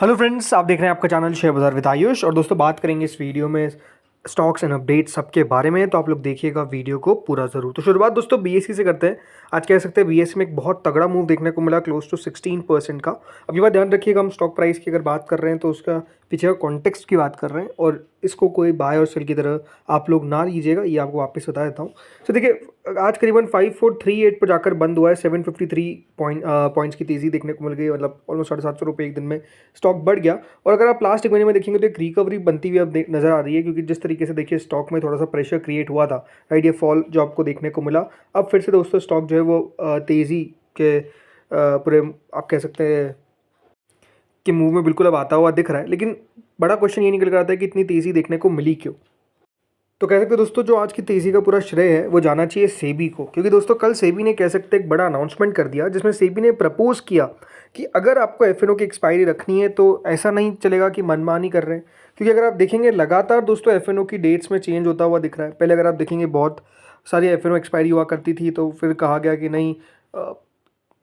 Hello friends, आप देख रहे हैं आपका चैनल शेयर बाजार विद आयुष। और दोस्तों बात करेंगे इस वीडियो में स्टॉक्स एंड अपडेट्स सबके बारे में, तो आप लोग देखिएगा वीडियो को पूरा ज़रूर। तो शुरुआत दोस्तों बीएसई से करते हैं। आज कह सकते हैं बीएसई में एक बहुत तगड़ा मूव देखने को मिला, क्लोज टू 16% का। अब ये बात ध्यान रखिएगा, हम स्टॉक प्राइस की अगर बात कर रहे हैं तो उसका पीछे का कॉन्टेक्स्ट की बात कर ररे हैं, और इसको कोई बाय और सेल की तरह आप लोग ना लीजिएगा, ये आपको वापस बता देता हूँ। तो देखिए, आज करीबन 5438 पर जाकर बंद हुआ है। 753 पॉइंट्स की तेज़ी देखने को मिल गई, मतलब ऑलमोस्ट 750 एक दिन में स्टॉक बढ़ गया। और अगर आप लास्ट एक महीने में देखेंगे तो एक रिकवरी बनती हुई अब नज़र आ रही है, क्योंकि जिस तरीके से देखिए स्टॉक में थोड़ा सा प्रेशर क्रिएट हुआ था, राइट, ये फॉल जो आपको देखने को मिला, अब फिर से दोस्तों स्टॉक जो है वो तेज़ी के पूरे आप कह सकते हैं कि मूव में बिल्कुल अब आता हुआ दिख रहा है। लेकिन बड़ा क्वेश्चन ये निकल कर आता है कि इतनी तेज़ी देखने को मिली क्यों। तो कह सकते हैं दोस्तों, जो आज की तेज़ी का पूरा श्रेय है वो जाना चाहिए सेबी को, क्योंकि दोस्तों कल सेबी ने कह सकते हैं एक बड़ा अनाउंसमेंट कर दिया, जिसमें सेबी ने प्रपोज किया कि अगर आपको एफएनओ की एक्सपायरी रखनी है तो ऐसा नहीं चलेगा कि मनमानी कर रहे हैं। क्योंकि अगर आप देखेंगे लगातार दोस्तों एफएनओ की डेट्स में चेंज होता हुआ दिख रहा है। पहले अगर आप देखेंगे बहुत सारी एफएनओ एक्सपायरी हुआ करती थी, तो फिर कहा गया कि नहीं,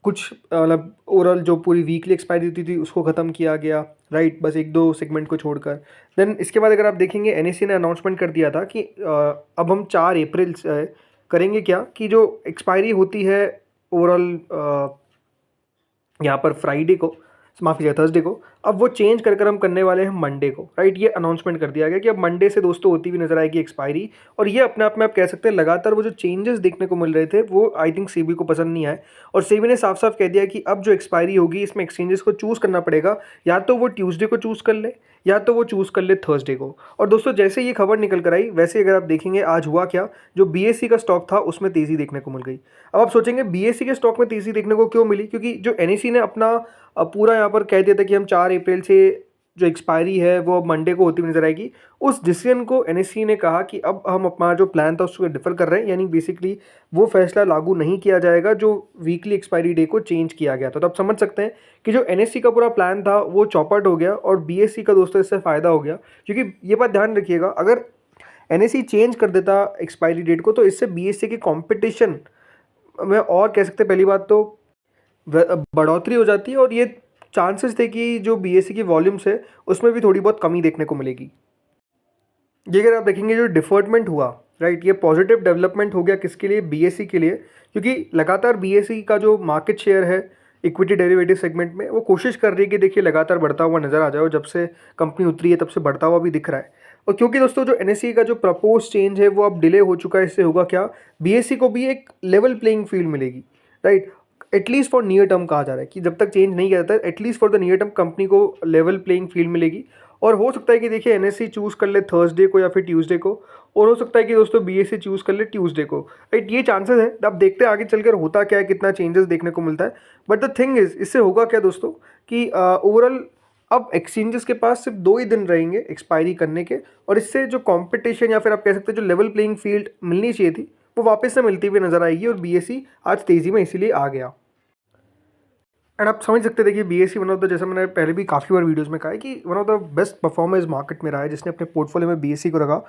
कुछ मतलब ओवरऑल जो पूरी वीकली एक्सपायरी होती थी उसको ख़त्म किया गया, राइट, बस एक दो सेगमेंट को छोड़कर। देन इसके बाद अगर आप देखेंगे एनएससी ने अनाउंसमेंट कर दिया था कि अब हम 4 अप्रैल से करेंगे क्या, कि जो एक्सपायरी होती है ओवरऑल यहाँ पर फ्राइडे को, माफ़ी चाहिए थर्सडे को, अब वो चेंज कर हम करने वाले हैं मंडे को, राइट। ये अनाउंसमेंट कर दिया गया कि अब मंडे से दोस्तों होती हुई नजर आएगी एक्सपायरी। और ये अपने आप में आप कह सकते हैं लगातार वो जो चेंजेस देखने को मिल रहे थे वो आई थिंक सेबी को पसंद नहीं आए, और सेबी ने साफ साफ कह दिया कि अब जो एक्सपायरी होगी इसमें एक्सचेंजेस को चूज़ करना पड़ेगा, या तो वो ट्यूसडे को चूज़ कर ले या तो वो चूज़ कर ले थर्सडे को। और दोस्तों जैसे ये खबर निकल कर आई, वैसे अगर आप देखेंगे आज हुआ क्या, जो बीएससी का स्टॉक था उसमें तेज़ी देखने को मिल गई। अब आप सोचेंगे बीएससी के स्टॉक में तेज़ी देखने को क्यों मिली, क्योंकि जो एनएससी ने अपना पूरा यहाँ पर कह दिया था कि हम 4 अप्रैल से जो एक्सपायरी है वो अब मंडे को होती हुई नजर आएगी, उस डिसीजन को एनएससी ने कहा कि अब हम अपना जो प्लान था उसको डिफर कर रहे हैं, यानी बेसिकली वो फैसला लागू नहीं किया जाएगा जो वीकली एक्सपायरी डे को चेंज किया गया था। तो आप समझ सकते हैं कि जो एनएससी का पूरा प्लान था वो चौपट हो गया, और बीएससी का दोस्तों इससे फ़ायदा हो गया। क्योंकि ये बात ध्यान रखिएगा, अगर एनएससी चेंज कर देता एक्सपायरी डेट को तो इससे बीएससी की कॉम्पिटिशन में, और कह सकते हैं पहली बात तो बढ़ोतरी हो जाती है, और ये चांसेस थे कि जो बीएससी की वॉल्यूम्स है उसमें भी थोड़ी बहुत कमी देखने को मिलेगी। ये अगर आप देखेंगे जो डिफर्टमेंट हुआ, राइट, ये पॉजिटिव डेवलपमेंट हो गया किसके लिए, बीएससी के लिए। क्योंकि लगातार बीएससी का जो मार्केट शेयर है इक्विटी डेरिवेटिव सेगमेंट में, वो कोशिश कर रही है कि देखिए लगातार बढ़ता हुआ नजर आ जाए, और जब से कंपनी उतरी है तब से बढ़ता हुआ भी दिख रहा है। और क्योंकि दोस्तों जो एनएससी का जो प्रपोज चेंज है वो अब डिले हो चुका है, इससे होगा क्या, बीएससी को भी एक लेवल प्लेइंग फील्ड मिलेगी, right. At least for near term कहा जा रहा है कि जब तक चेंज नहीं किया जाता है, at least for the near term company को लेवल प्लेइंग फील्ड मिलेगी। और हो सकता है कि देखिए एनएससी चूज़ कर ले थर्सडे को या फिर ट्यूसडे को, और हो सकता है कि दोस्तों बीएससी चूज़ कर ले ट्यूसडे को, राइट। ये चांसेस है। अब देखते हैं आगे चलकर होता क्या है, कितना चेंजेस देखने को मिलता है। बट द थिंग इज, इससे होगा क्या दोस्तों कि ओवरऑल अब एक्सचेंजेस के पास सिर्फ 2 ही दिन रहेंगे एक्सपायरी करने के, और इससे जो कंपटीशन या फिर आप कह सकते हैं जो लेवल प्लेइंग फील्ड मिलनी चाहिए थी वो वापस से मिलती हुई नजर आएगी, और बीएससी आज तेज़ी में इसीलिए आ गया। एंड आप समझ सकते हैं, देखिए बीएससी वन ऑफ द, जैसे मैंने पहले भी काफ़ी बार वीडियोस में कहा है कि one of the best performers market में रहा है, जिसने अपने पोर्टफोलियो में बीएससी को रखा।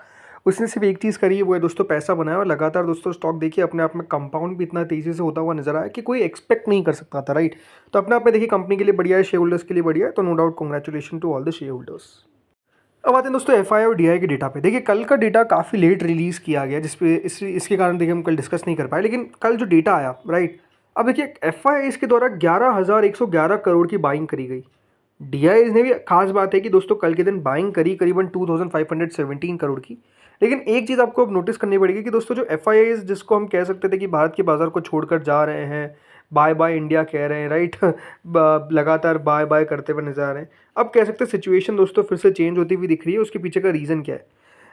उसने सिर्फ एक चीज़ करी है, वो है दोस्तों पैसा बनाया, और लगातार दोस्तों स्टॉक देखिए अपने आप में कंपाउंड भी इतना तेज़ी से होता हुआ नजर आया कि कोई एक्सपेक्ट नहीं कर सकता था, राइट। तो अपने आप में देखिए कंपनी के लिए बढ़िया है, शेयर होल्डर्स के लिए बढ़िया है, तो no doubt congratulation to all the share holders. अब आते हैं दोस्तों एफआई और डीआई के डेटा पे। देखिए कल का डेटा काफ़ी लेट रिलीज़ किया गया, जिसपे इसके कारण देखिए हम कल डिस्कस नहीं कर पाए, लेकिन कल जो डेटा आया, राइट। अब देखिए एफआई इसके द्वारा 11,111 करोड़ की बाइंग करी गई। डीआई ने भी खास बात है कि दोस्तों कल के दिन बाइंग करी करीबन 2,517 करोड़ की। लेकिन एक चीज़ आपको अब नोटिस करनी पड़ेगी कि दोस्तों जो एफआई जिसको हम कह सकते थे कि भारत के बाजार को छोड़कर जा रहे हैं, बाय बाय इंडिया कह रहे हैं, राइट, लगातार बाय बाय करते हुए नजर आ रहे हैं। अब कह सकते हैं सिचुएशन दोस्तों फिर से चेंज होती हुई दिख रही है। उसके पीछे का रीज़न क्या है,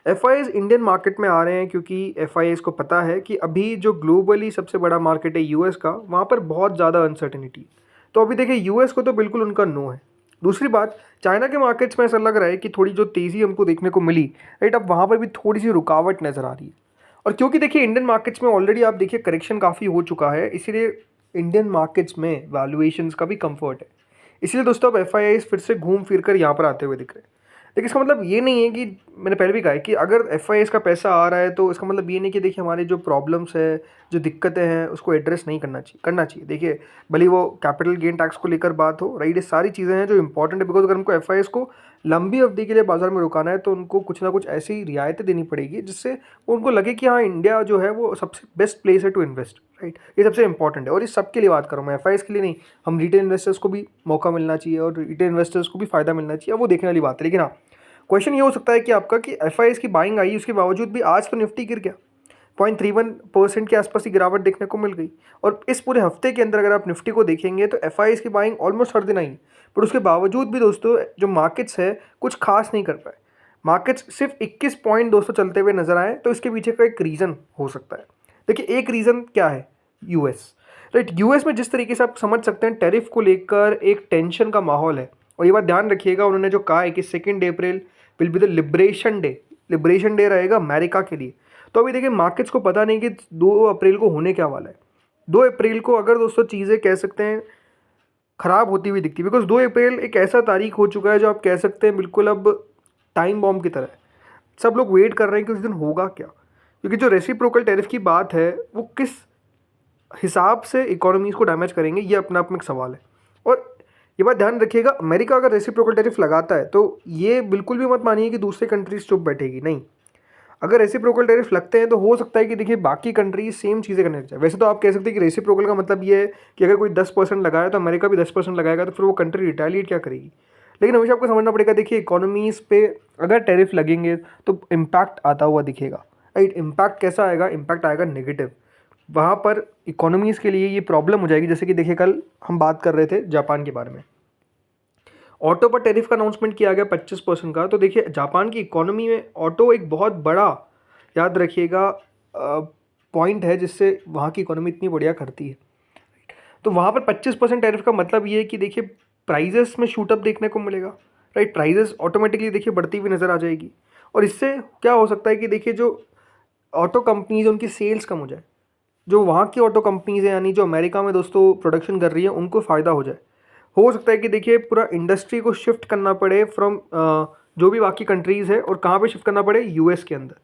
एफआईज इंडियन मार्केट में आ रहे हैं क्योंकि एफआईज को पता है कि अभी जो ग्लोबली सबसे बड़ा मार्केट है यूएस का, वहाँ पर बहुत ज़्यादा अनसर्टेनिटी। तो अभी देखिए यूएस को तो बिल्कुल उनका नो है। दूसरी बात, चाइना के मार्केट्स में ऐसा लग रहा है कि थोड़ी जो तेज़ी हमको देखने को मिली, राइट, अब वहाँ पर भी थोड़ी सी रुकावट नज़र आ रही है। और क्योंकि देखिए इंडियन मार्केट्स में ऑलरेडी आप देखिए करेक्शन काफ़ी हो चुका है, इसीलिए इंडियन मार्केट्स में वैल्यूएशंस का भी कंफर्ट है। इसलिए दोस्तों अब एफआईआईज फिर से घूम फिर कर यहाँ पर आते हुए दिख रहे हैं। लेकिन इसका मतलब ये नहीं है कि, मैंने पहले भी कहा है कि अगर एफआईआईज़ का पैसा आ रहा है तो इसका मतलब ये नहीं कि देखिए हमारी जो प्रॉब्लम्स है, जो दिक्कतें हैं, उसको एड्रेस नहीं करना चाहिए। देखिए भले ही वो कैपिटल गेन टैक्स को लेकर बात हो, राइट, ये सारी चीज़ें हैं जो इंपॉर्टेंट है। बिकॉज अगर हमको एफआईआईज़ को लंबी अवधि के लिए बाजार में रुकाना है तो उनको कुछ ना कुछ ऐसी रियायतें देनी पड़ेगी जिससे उनको लगे कि हाँ, इंडिया जो है वो सबसे बेस्ट प्लेस है टू इन्वेस्ट, राइट। ये सबसे इंपॉर्टेंट है और इस सबके लिए बात करूँ मैं, एफआईआईज़ के लिए नहीं। हम रिटेल इन्वेस्टर्स को भी मौका मिलना चाहिए और रिटेल इन्वेस्टर्स को भी फ़ायदा मिलना चाहिए, वो देखने वाली बात है। लेकिन हाँ, क्वेश्चन ये हो सकता है कि आपका कि एफआईआईज़ की बाइंग आई, उसके बावजूद भी आज तो निफ्टी गिर गया, 0.31% के आसपास ही गिरावट देखने को मिल गई। और इस पूरे हफ्ते के अंदर अगर आप निफ्टी को देखेंगे तो एफआईआईज़ की बाइंग ऑलमोस्ट हर दिन आई, पर उसके बावजूद भी दोस्तों जो मार्केट्स है कुछ खास नहीं कर पाए। मार्केट्स सिर्फ 21 पॉइंट दोस्तों चलते हुए नजर आए, तो इसके पीछे का एक रीज़न हो सकता है। देखिए एक रीज़न क्या है, यूएस, राइट। यूएस में जिस तरीके से आप समझ सकते हैं टैरिफ को लेकर एक टेंशन का माहौल है। और ये बात ध्यान रखिएगा, उन्होंने जो कहा है कि 2 अप्रैल will be the liberation day रहेगा अमेरिका के लिए। तो अभी देखिए मार्केट्स को पता नहीं कि 2 अप्रैल को होने क्या वाला है। 2 अप्रैल को अगर दोस्तों चीज़ें कह सकते हैं ख़राब होती हुई दिखती है, बिकॉज 2 अप्रैल एक ऐसा तारीख हो चुका है जो आप कह सकते हैं बिल्कुल अब टाइम बॉम्ब की तरह है। सब लोग वेट कर रहे हैं कि उस दिन होगा क्या, क्योंकि जो रेसिप्रोकल टैरिफ की बात है वो किस हिसाब से इकोनॉमीज़ को डैमेज करेंगे, ये अपने आप में एक सवाल है। और ये बात ध्यान रखिएगा, अमेरिका अगर रेसिप्रोकल टैरिफ लगाता है तो ये बिल्कुल भी मत मानिए कि दूसरे कंट्रीज चुप बैठेगी, नहीं। अगर रेसिप्रोकल टैरिफ लगते हैं तो हो सकता है कि देखिए बाकी कंट्रीज सेम चीज़ें करने लग जाए। वैसे तो आप कह सकते हैं कि रेसिप्रोकल का मतलब ये है कि अगर कोई 10% लगाया तो अमेरिका भी 10% लगाएगा, तो फिर वो कंट्री रिटेलिएट क्या करेगी। लेकिन हमेशा आपको समझना पड़ेगा, देखिए इकोनॉमीज़ पे अगर टैरिफ लगेंगे तो इम्पैक्ट आता हुआ दिखेगा, राइट। इम्पैक्ट कैसा आएगा, इम्पैक्ट आएगा नेगेटिव। वहाँ पर इकोनॉमीज़ के लिए ये प्रॉब्लम हो जाएगी। जैसे कि देखिए कल हम बात कर रहे थे जापान के बारे में, ऑटो पर टैरिफ का अनाउंसमेंट किया गया 25% का। तो देखिए जापान की इकोनॉमी में ऑटो एक बहुत बड़ा, याद रखिएगा, पॉइंट है जिससे वहाँ की इकोनॉमी इतनी बढ़िया करती है। तो वहाँ पर 25% टैरिफ का मतलब ये है कि देखिए प्राइजेस में शूटअप देखने को मिलेगा, राइट। प्राइजेस ऑटोमेटिकली देखिए बढ़ती हुई नज़र आ जाएगी। और इससे क्या हो सकता है कि देखिए जो ऑटो कंपनीज है उनकी सेल्स कम हो जाए। जो वहाँ की ऑटो कंपनीज हैं, यानी जो अमेरिका में दोस्तों प्रोडक्शन कर रही है, उनको फ़ायदा हो जाए। हो सकता है कि देखिए पूरा इंडस्ट्री को शिफ्ट करना पड़े फ्रॉम जो भी बाकी कंट्रीज़ है, और कहाँ पे शिफ्ट करना पड़े, यूएस के अंदर,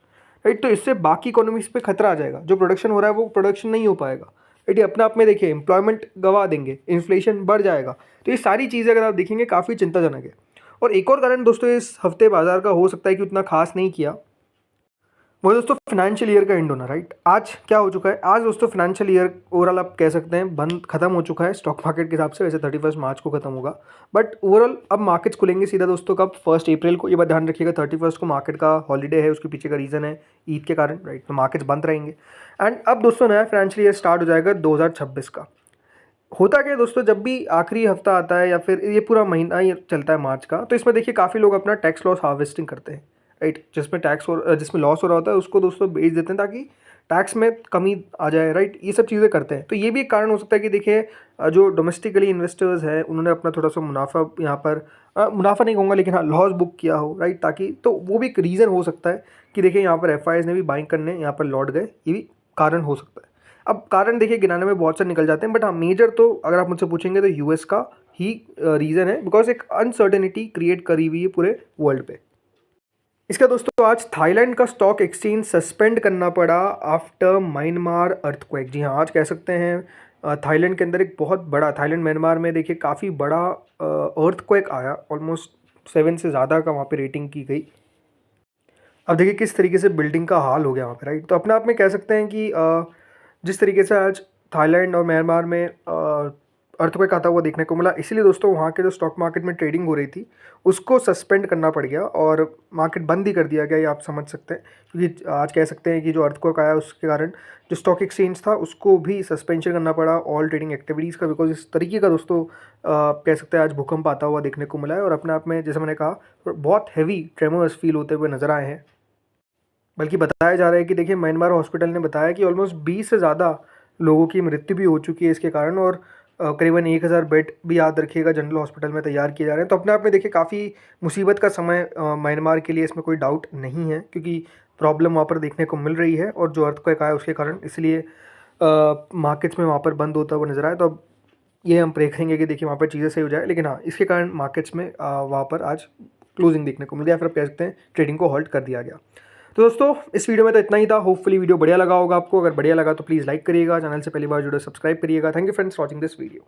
राइट। तो इससे बाकी इकोनॉमीज पे खतरा आ जाएगा। जो प्रोडक्शन हो रहा है वो प्रोडक्शन नहीं हो पाएगा, राइट। ये अपने आप में देखिए एम्प्लॉयमेंट गंवा देंगे, इन्फ्लेशन बढ़ जाएगा। तो ये सारी चीज़ें अगर आप देखेंगे काफ़ी चिंताजनक है। और एक और कारण दोस्तों इस हफ्ते बाजार का हो सकता है कि उतना खास नहीं किया, वो दोस्तों फाइनेंशियल ईयर का एंड होना, राइट। आज क्या हो चुका है, आज दोस्तों फाइनेंशियल ईयर ओवरऑल आप कह सकते हैं बंद खत्म हो चुका है स्टॉक मार्केट के हिसाब से। वैसे 31 मार्च को खत्म होगा, बट ओवरऑल अब मार्केट्स खुलेंगे सीधा दोस्तों कब, 1 अप्रैल को। ये बात ध्यान रखिएगा, 31 को मार्केट का हॉलीडे है, उसके पीछे का रीज़न है ईद के कारण, राइट। तो मार्केट्स बंद रहेंगे एंड अब दोस्तों नया फाइनेंशियल ईयर स्टार्ट हो जाएगा 2026 का। होता क्या है दोस्तों, जब भी आखिरी हफ्ता आता है या फिर ये पूरा महीना ये चलता है मार्च का, तो इसमें देखिए काफ़ी लोग अपना टैक्स लॉस हार्वेस्टिंग करते हैं, राइट। जिसमें लॉस हो रहा होता है उसको दोस्तों बेच देते हैं ताकि टैक्स में कमी आ जाए, राइट। ये सब चीज़ें करते हैं। तो ये भी एक कारण हो सकता है कि देखिए जो डोमेस्टिकली इन्वेस्टर्स हैं उन्होंने अपना थोड़ा सा मुनाफा यहाँ पर, मुनाफा नहीं कहूँगा लेकिन हाँ लॉस बुक किया हो, राइट। ताकि तो वो भी एक रीज़न हो सकता है कि देखिए यहाँ पर एफआईआईज़ ने भी बाइंग करने यहाँ पर लौट गए, ये भी कारण हो सकता है। अब कारण देखिए गिनाने में बहुत से निकल जाते हैं, बट हाँ मेजर तो अगर आप मुझसे पूछेंगे तो यूएस का ही रीज़न है, बिकॉज एक अनसर्टेनिटी क्रिएट करी हुई है पूरे वर्ल्ड पे। इसका दोस्तों आज थाईलैंड का स्टॉक एक्सचेंज सस्पेंड करना पड़ा आफ्टर म्यांमार अर्थक्वेक। जी हाँ, आज कह सकते हैं थाईलैंड के अंदर एक बहुत बड़ा, थाईलैंड म्यांमार में देखिए काफ़ी बड़ा अर्थक्वेक आया, ऑलमोस्ट 7 से ज़्यादा का वहाँ पे रेटिंग की गई। अब देखिए किस तरीके से बिल्डिंग का हाल हो गया वहाँ पे, राइट। तो अपने आप में कह सकते हैं कि जिस तरीके से आज थाईलैंड और म्यांमार में अर्थक्वेक आता हुआ देखने को मिला, इसीलिए दोस्तों वहाँ के जो स्टॉक मार्केट में ट्रेडिंग हो रही थी उसको सस्पेंड करना पड़ गया और मार्केट बंद ही कर दिया गया, ये आप समझ सकते हैं। क्योंकि आज कह सकते हैं कि जो अर्थक्वेक आया उसके कारण जो स्टॉक एक्सचेंज था उसको भी सस्पेंशन करना पड़ा ऑल ट्रेडिंग एक्टिविटीज़ का, बिकॉज इस तरीके का दोस्तों कह सकते हैं आज भूकंप आता हुआ देखने को मिला है। और अपने आप में जैसे मैंने कहा बहुत हैवी ट्रेमर्स फील होते हुए नज़र आए हैं। बल्कि बताया जा रहा है कि देखिए म्यांमार हॉस्पिटल ने बताया कि ऑलमोस्ट 20 से ज़्यादा लोगों की मृत्यु भी हो चुकी है इसके कारण, और करीबन 1000 बेड भी याद रखिएगा जनरल हॉस्पिटल में तैयार किए जा रहे हैं। तो अपने आप में देखिए काफ़ी मुसीबत का समय म्यांमार के लिए, इसमें कोई डाउट नहीं है, क्योंकि प्रॉब्लम वहाँ पर देखने को मिल रही है और जो अर्थक्वेक आया उसके कारण, इसलिए मार्केट्स में वहाँ पर बंद होता हुआ नजर आया। तो अब ये हम देखेंगे कि देखिए वहाँ पर चीज़ें सही हो जाए, लेकिन हाँ इसके कारण मार्केट्स में वहाँ पर आज क्लोजिंग देखने को मिल गया, फिर आप कह सकते हैं ट्रेडिंग को हॉल्ट कर दिया गया। तो दोस्तों इस वीडियो में तो इतना ही था। होपफुली वीडियो बढ़िया लगा होगा आपको। अगर बढ़िया लगा तो प्लीज़ लाइक करिएगा, चैनल से पहली बार जुड़े सब्सक्राइब करिएगा। Thank you friends watching this video.